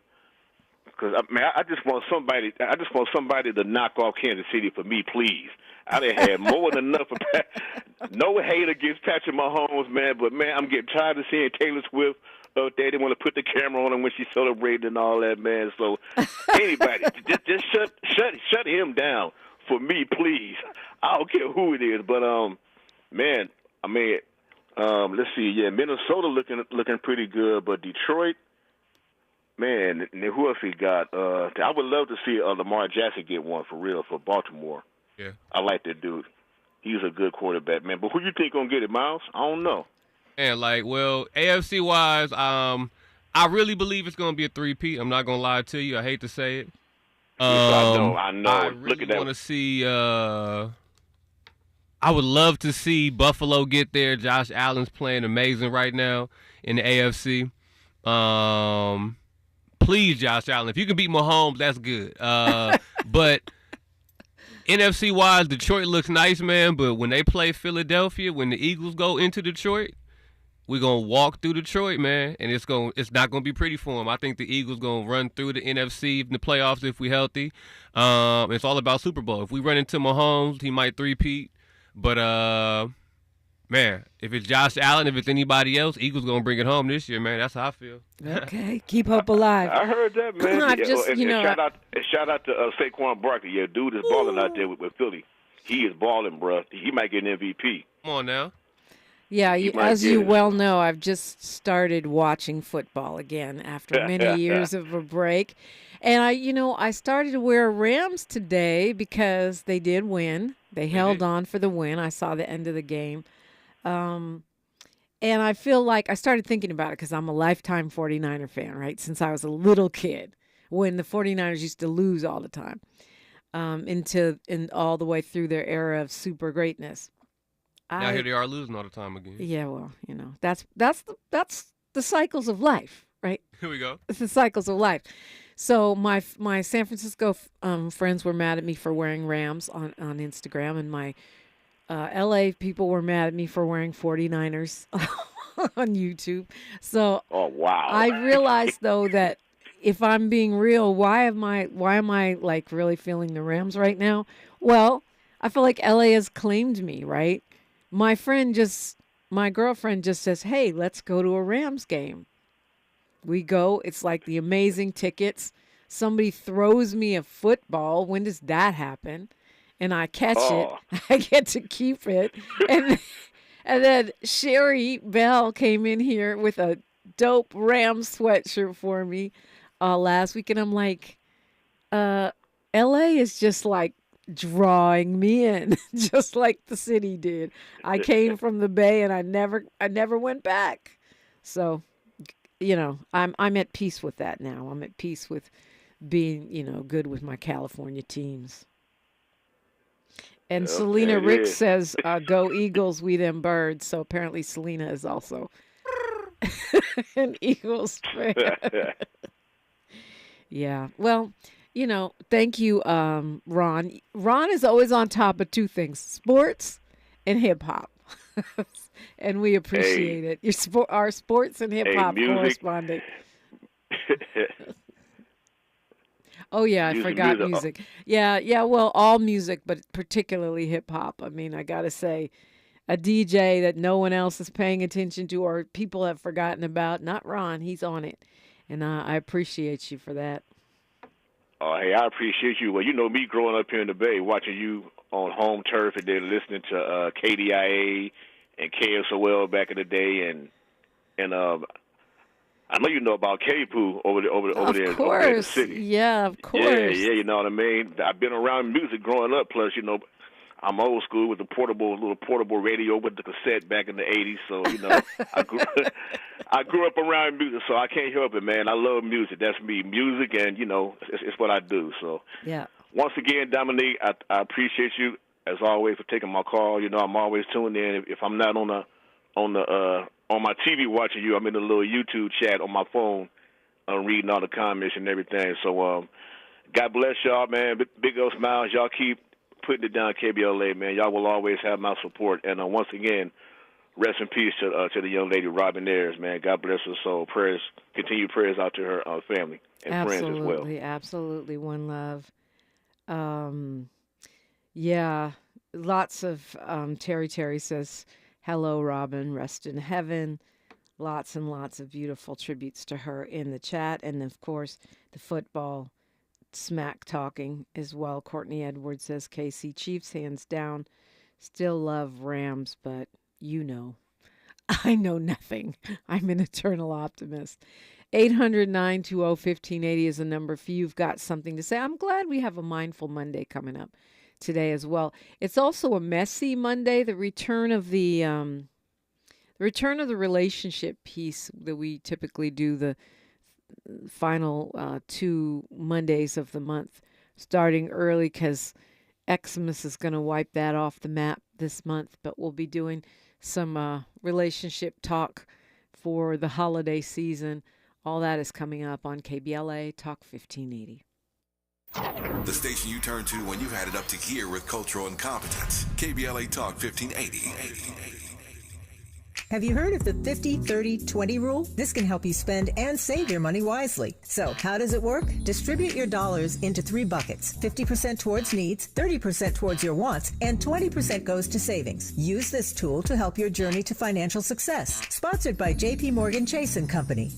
Speaker 26: Cause I just want somebody to knock off Kansas City for me, please. I done had more than enough of no hate against Patrick Mahomes, man. But man, I'm getting tired of seeing Taylor Swift up there. They want to put the camera on him when she celebrated and all that, man. So anybody, just shut him down for me, please. I don't care who it is, but man, I mean, let's see, yeah, Minnesota looking pretty good, but Detroit, man, and who else we got? I would love to see Lamar Jackson get one for real for Baltimore.
Speaker 15: Yeah,
Speaker 26: I like that dude. He's a good quarterback, man. But who you think gonna get it, Miles? I don't know.
Speaker 15: And AFC wise, I really believe it's gonna be a 3-peat. I'm not gonna lie to you. I hate to say it.
Speaker 26: I know.
Speaker 15: I really want to see. I would love to see Buffalo get there. Josh Allen's playing amazing right now in the AFC. Please, Josh Allen, if you can beat Mahomes, that's good. But NFC wise, Detroit looks nice, man. But when they play Philadelphia, when the Eagles go into Detroit, we're gonna walk through Detroit, man, and it's not gonna be pretty for them. I think the Eagles gonna run through the NFC in the playoffs if we healthy. It's all about Super Bowl. If we run into Mahomes, he might 3-peat. But man, if it's Josh Allen, if it's anybody else, Eagles gonna bring it home this year, man. That's how I feel.
Speaker 4: Okay, keep hope alive.
Speaker 26: I heard that, man. Shout out to Saquon Barkley. Yeah, dude is balling out there with Philly. He is balling, bro. He might get an MVP.
Speaker 15: Come on now.
Speaker 4: Yeah,
Speaker 26: might
Speaker 4: as
Speaker 26: get
Speaker 4: you
Speaker 26: it.
Speaker 4: well know, I've just started watching football again after many years of a break. And I started to wear Rams today because they did win. They held on for the win. I saw the end of the game. And I feel like I started thinking about it because I'm a lifetime 49er fan, right? Since I was a little kid when the 49ers used to lose all the time and all the way through their era of super greatness.
Speaker 15: Now here they are losing all the time again.
Speaker 4: Yeah, well, that's the cycles of life, right?
Speaker 15: Here we go.
Speaker 4: It's the cycles of life. So my San Francisco friends were mad at me for wearing Rams on Instagram, and my LA people were mad at me for wearing 49ers on YouTube. So
Speaker 26: oh wow!
Speaker 4: I realized though that if I'm being real, why am I like really feeling the Rams right now? Well, I feel like LA has claimed me, right? My girlfriend just says, "Hey, let's go to a Rams game." We go. It's like the amazing tickets. Somebody throws me a football. When does that happen? And I catch it. I get to keep it. And then Sherry Bell came in here with a dope Rams sweatshirt for me last week. And I'm like, LA is just like drawing me in, just like the city did. I came from the Bay and I never went back. So, I'm at peace with that now. I'm at peace with being, good with my California teams. And Selena Rick says, go Eagles, we them birds. So apparently Selena is also an Eagles fan. Yeah. Well, thank you, Ron. Ron is always on top of two things, sports and hip hop. And we appreciate it. Our sports and hip hop correspondent. Oh, yeah, I forgot music. Yeah, well, all music, but particularly hip hop. I mean, I got to say, a DJ that no one else is paying attention to or people have forgotten about, not Ron, he's on it. And I appreciate you for that.
Speaker 26: Oh, hey, I appreciate you. Well, you know me growing up here in the Bay, watching you on home turf and then listening to KDIA and KSOL back in the day, and I know you know about K-Poo over there in the city.
Speaker 4: Yeah, of course.
Speaker 26: Yeah, you know what I mean? I've been around music growing up, plus, I'm old school with the little portable radio with the cassette back in the 80s, so, I grew up around music, so I can't help it, man. I love music. That's me. Music and, it's what I do. So,
Speaker 4: yeah.
Speaker 26: Once again, Dominique, I appreciate you, as always, for taking my call. I'm always tuned in. If I'm not on my TV watching you, I'm in a little YouTube chat on my phone, reading all the comments and everything. So, God bless y'all, man. Big old smiles. Y'all keep putting it down, KBLA, man. Y'all will always have my support. And once again, rest in peace to the young lady, Robin Ayers, man. God bless her soul. Continued prayers out to her family and friends as well.
Speaker 4: Absolutely. One love. Yeah, lots of Terry says, hello, Robin, rest in heaven. Lots and lots of beautiful tributes to her in the chat. And, of course, the football smack talking as well. Courtney Edwards says, KC Chiefs, hands down. Still love Rams, but I know nothing. I'm an eternal optimist. 800-920-1580 is the number if you've got something to say. I'm glad we have a Mindful Monday coming up today as well. It's also a messy Monday, the return of the relationship piece that we typically do the final 2 Mondays of the month, starting early because Xmas is going to wipe that off the map this month, but we'll be doing some relationship talk for the holiday season. All that is coming up on KBLA Talk 1580.
Speaker 6: The station you turn to when you've had it up to gear with cultural incompetence. KBLA Talk 1580.
Speaker 1: Have you heard of the 50-30-20 rule? This can help you spend and save your money wisely. So, how does it work? Distribute your dollars into 3 buckets. 50% towards needs, 30% towards your wants, and 20% goes to savings. Use this tool to help your journey to financial success. Sponsored by J.P. Morgan Chase & Company.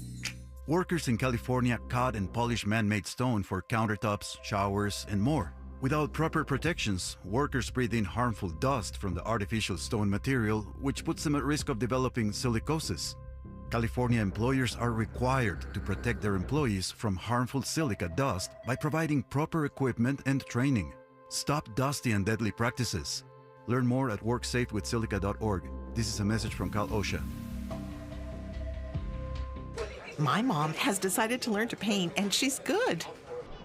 Speaker 2: Workers in California cut and polish man-made stone for countertops, showers, and more. Without proper protections, workers breathe in harmful dust from the artificial stone material, which puts them at risk of developing silicosis. California employers are required to protect their employees from harmful silica dust by providing proper equipment and training. Stop dusty and deadly practices. Learn more at worksafewithsilica.org. This is a message from Cal OSHA.
Speaker 3: My mom has decided to learn to paint, and she's good.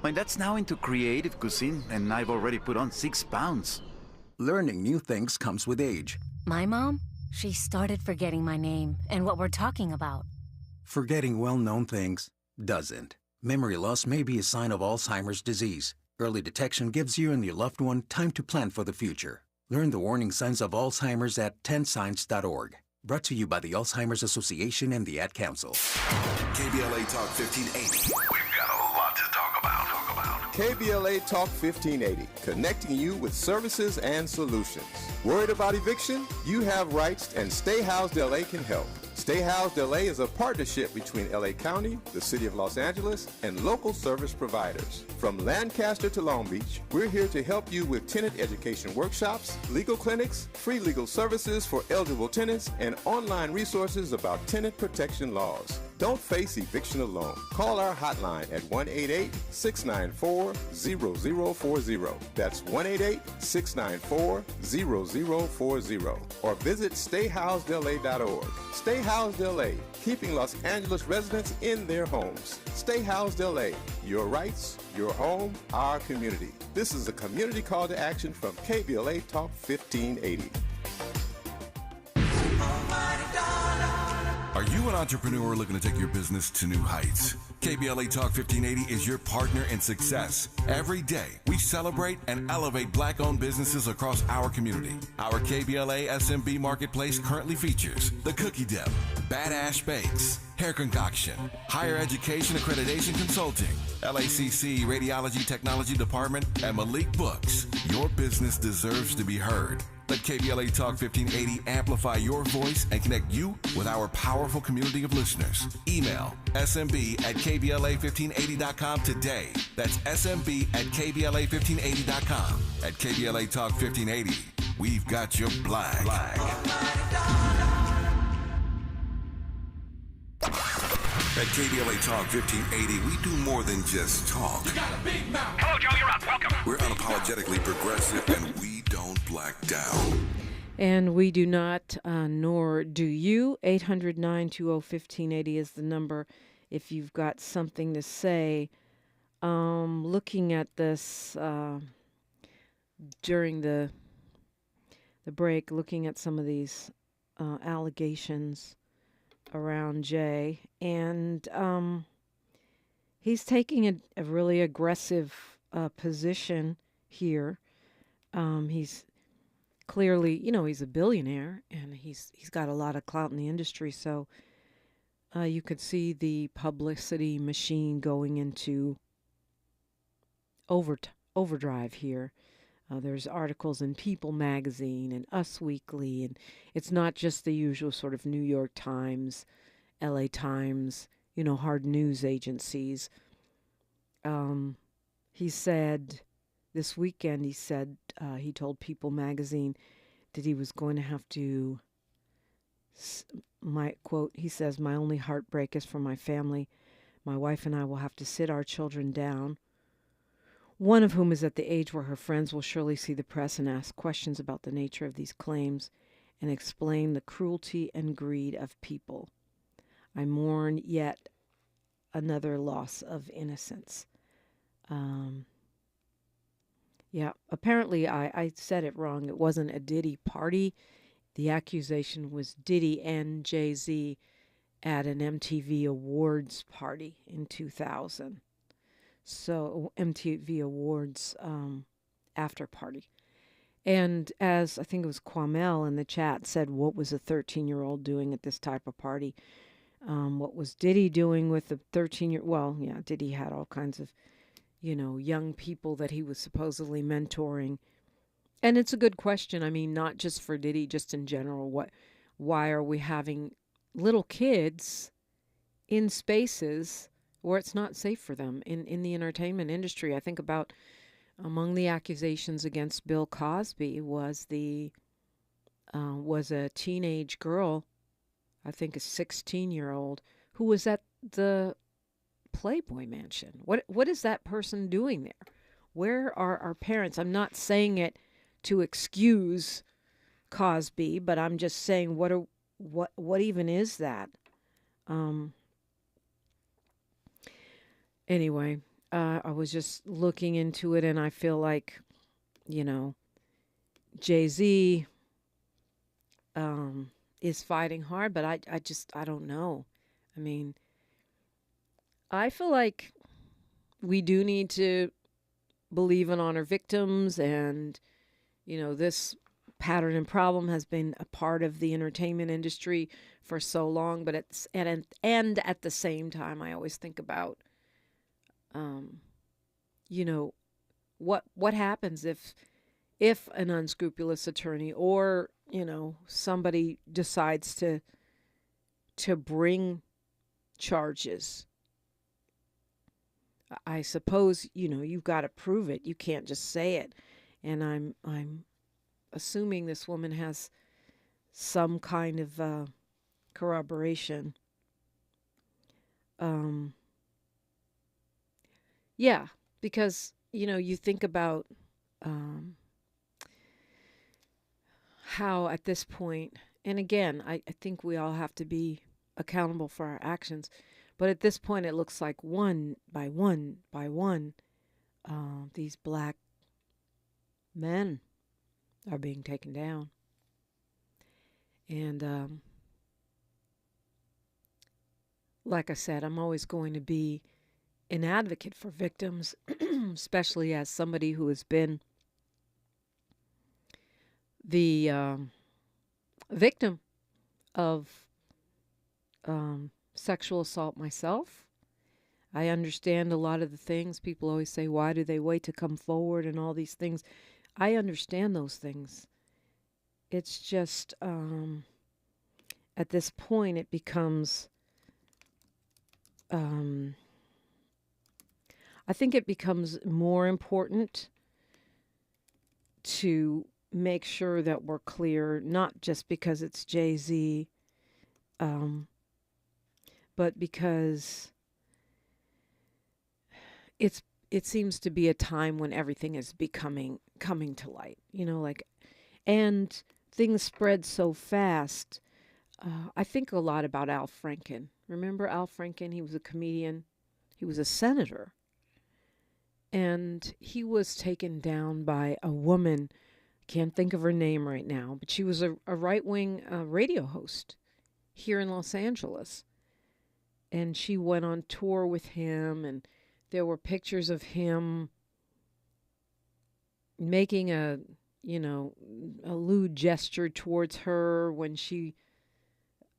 Speaker 5: My dad's now into creative cuisine, and I've already put on 6 pounds.
Speaker 7: Learning new things comes with age.
Speaker 8: My mom, she started forgetting my name and what we're talking about.
Speaker 7: Forgetting well-known things doesn't. Memory loss may be a sign of Alzheimer's disease. Early detection gives you and your loved one time to plan for the future. Learn the warning signs of Alzheimer's at 10signs.org. Brought to you by the Alzheimer's Association and the Ad Council.
Speaker 6: KBLA Talk 1580.
Speaker 22: We've got a lot to talk about.
Speaker 20: KBLA Talk 1580, connecting you with services and solutions. Worried about eviction? You have rights, and Stay Housed LA can help. Stay Housed LA is a partnership between LA County, the City of Los Angeles, and local service providers. From Lancaster to Long Beach, we're here to help you with tenant education workshops, legal clinics, free legal services for eligible tenants, and online resources about tenant protection laws. Don't face eviction alone. Call our hotline at 1-888-694-0040. That's 1-888-694-0040. Or visit stayhousedla.org. Stay Housed LA, keeping Los Angeles residents in their homes. Stay Housed LA, your rights, your home, our community. This is a community call to action from KBLA Talk 1580.
Speaker 6: Are you an entrepreneur looking to take your business to new heights? KBLA Talk 1580 is your partner in success. Every day, we celebrate and elevate Black-owned businesses across our community. Our KBLA SMB Marketplace currently features The Cookie Dip, Badass Bakes, Hair Concoction, Higher Education Accreditation Consulting, LACC Radiology Technology Department, and Malik Books. Your business deserves to be heard. Let KBLA Talk 1580 amplify your voice and connect you with our powerful community of listeners. Email smb@kbla1580.com today. That's smb@kbla1580.com. At KBLA Talk 1580, we've got your black. At KBLA Talk 1580, we do more than just talk.
Speaker 24: Hello, Joe, you're up. Welcome.
Speaker 6: We're unapologetically progressive, and we don't black down.
Speaker 4: And we do not, nor do you. 800-920-1580 is the number if you've got something to say. Looking at this during the break, looking at some of these allegations around Jay, and he's taking a really aggressive position here. He's clearly, he's a billionaire, and he's got a lot of clout in the industry, so you could see the publicity machine going into overdrive here. There's articles in People magazine and Us Weekly, and it's not just the usual sort of New York Times, LA Times, hard news agencies. He said this weekend, he told People magazine that he was going to have to, he says, "My only heartbreak is for my family. My wife and I will have to sit our children down, one of whom is at the age where her friends will surely see the press and ask questions about the nature of these claims and explain the cruelty and greed of people. I mourn yet another loss of innocence." Apparently I said it wrong. It wasn't a Diddy party. The accusation was Diddy and Jay-Z at an MTV Awards party in 2000. So MTV Awards after party. And as I think it was Kwamel in the chat said, what was a 13-year-old doing at this type of party? What was Diddy doing with the 13-year-old? Well, yeah, Diddy had all kinds of, young people that he was supposedly mentoring. And it's a good question. I mean, not just for Diddy, just in general. Why are we having little kids in spaces where it's not safe for them in the entertainment industry? I think about Among the accusations against Bill Cosby was a teenage girl, I think a 16-year-old, who was at the Playboy Mansion. What is that person doing there? Where are our parents? I'm not saying it to excuse Cosby, but I'm just saying what even is that? Anyway, I was just looking into it, and I feel like, Jay-Z is fighting hard, but I don't know. I mean, I feel like we do need to believe and honor victims, and this pattern and problem has been a part of the entertainment industry for so long. But and at the same time, I always think about, what happens if an unscrupulous attorney or somebody decides to bring charges. I suppose you've got to prove it. You can't just say it. And I'm assuming this woman has some kind of corroboration. Yeah, because you think about how at this point, and again, I think we all have to be accountable for our actions, but at this point it looks like one by one, these black men are being taken down. And like I said, I'm always going to be an advocate for victims, especially as somebody who has been the victim of sexual assault myself. I understand a lot of the things. People always say, why do they wait to come forward and all these things? I understand those things. It's just at this point it becomes I think it becomes more important to make sure that we're clear, not just because it's Jay-Z, but because it seems to be a time when everything is coming to light, and things spread so fast. I think a lot about Al Franken. Remember Al Franken? He was a comedian. He was a senator. And he was taken down by a woman. Can't think of her name right now, but she was a right-wing radio host here in Los Angeles. And she went on tour with him, and there were pictures of him making a lewd gesture towards her when she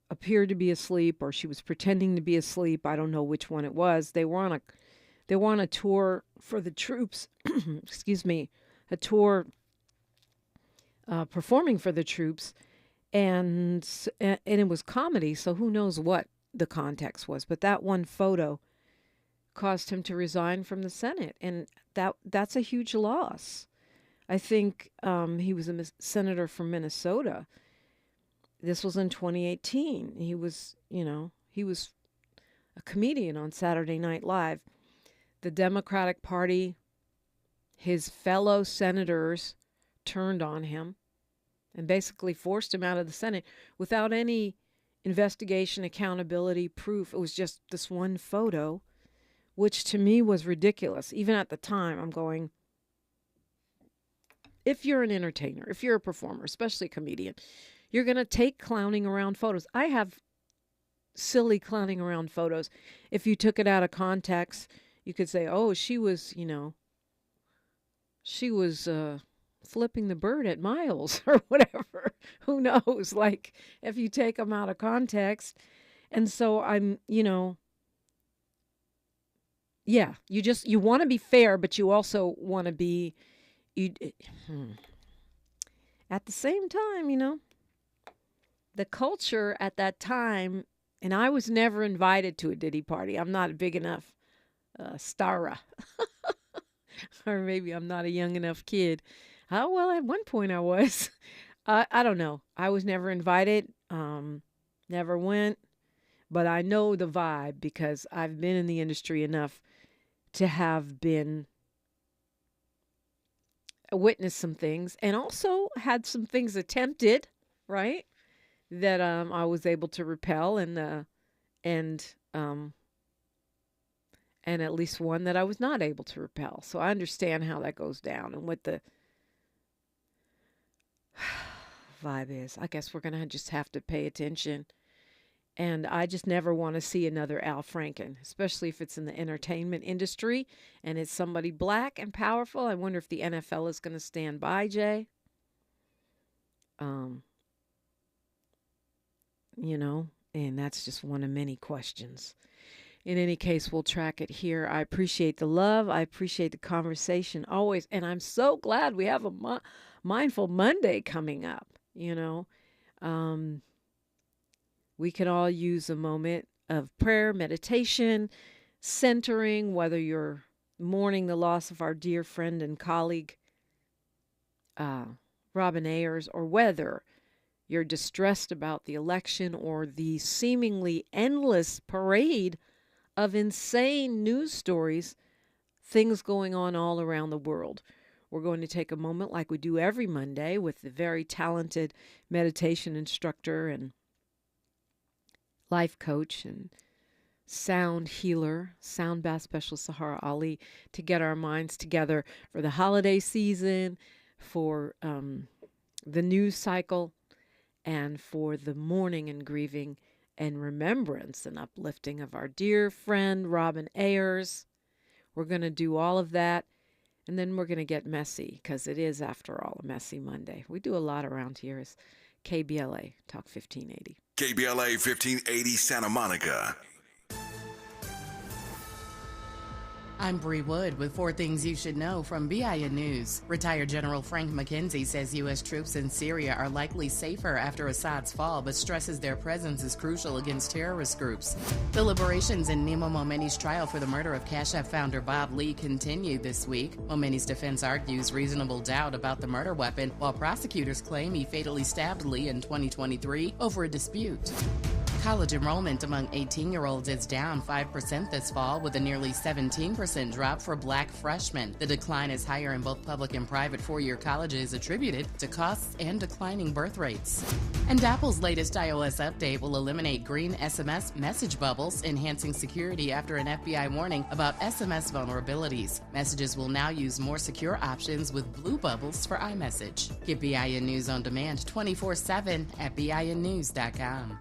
Speaker 4: appeared to be asleep, or she was pretending to be asleep. I don't know which one it was. They were on a tour for the troops. Excuse me, a tour performing for the troops, and it was comedy. So who knows what the context was? But that one photo caused him to resign from the Senate, and that's a huge loss. I think he was a senator from Minnesota. This was in 2018. He was a comedian on Saturday Night Live. The Democratic Party, his fellow senators, turned on him and basically forced him out of the Senate without any investigation, accountability, proof. It was just this one photo, which to me was ridiculous. Even at the time, I'm going, if you're an entertainer, if you're a performer, especially a comedian, you're going to take clowning around photos. I have silly clowning around photos. If you took it out of context, you could say, oh, she was flipping the bird at Miles or whatever. Who knows? Like, if you take them out of context. And so I'm, yeah, you want to be fair, but you also want to be, at the same time, the culture at that time, and I was never invited to a Diddy party. I'm not big enough stara. or maybe I'm not a young enough kid. Well, at one point I was. I don't know. I was never invited, never went, but I know the vibe because I've been in the industry enough to have been witnessed some things and also had some things attempted, right? That I was able to repel and at least one that I was not able to repel. So I understand how that goes down and what the vibe is. I guess we're going to just have to pay attention. And I just never want to see another Al Franken, especially if it's in the entertainment industry and it's somebody black and powerful. I wonder if the NFL is going to stand by, Jay. You know, and that's just one of many questions. In any case, we'll track it here. I appreciate the love. I appreciate the conversation always. And I'm so glad we have a Mindful Monday coming up, you know. We can all use a moment of prayer, meditation, centering, whether you're mourning the loss of our dear friend and colleague, Robin Ayers, or whether you're distressed about the election or the seemingly endless parade of insane news stories, things going on all around the world. We're going to take a moment like we do every Monday with the very talented meditation instructor and life coach and sound healer, sound bath specialist Sahara Ali, to get our minds together for the holiday season, for the news cycle, and for the mourning and grieving and remembrance and uplifting of our dear friend Robin Ayers. We're going to do all of that, and then we're going to get messy, because it is, after all, a messy Monday. We do a lot around here as KBLA Talk 1580.
Speaker 6: KBLA 1580 Santa Monica.
Speaker 9: I'm Bree Wood with 4 things you should know from BIN News. Retired General Frank McKenzie says U.S. troops in Syria are likely safer after Assad's fall, but stresses their presence is crucial against terrorist groups. Deliberations in Nemo Momeni's trial for the murder of Cash App founder Bob Lee continue this week. Momeni's defense argues reasonable doubt about the murder weapon, while prosecutors claim he fatally stabbed Lee in 2023 over a dispute. College enrollment among 18-year-olds is down 5% this fall, with a nearly 17% drop for black freshmen. The decline is higher in both public and private four-year colleges, attributed to costs and declining birth rates. And Apple's latest iOS update will eliminate green SMS message bubbles, enhancing security after an FBI warning about SMS vulnerabilities. Messages will now use more secure options with blue bubbles for iMessage. Get BIN News on demand 24/7 at BINnews.com.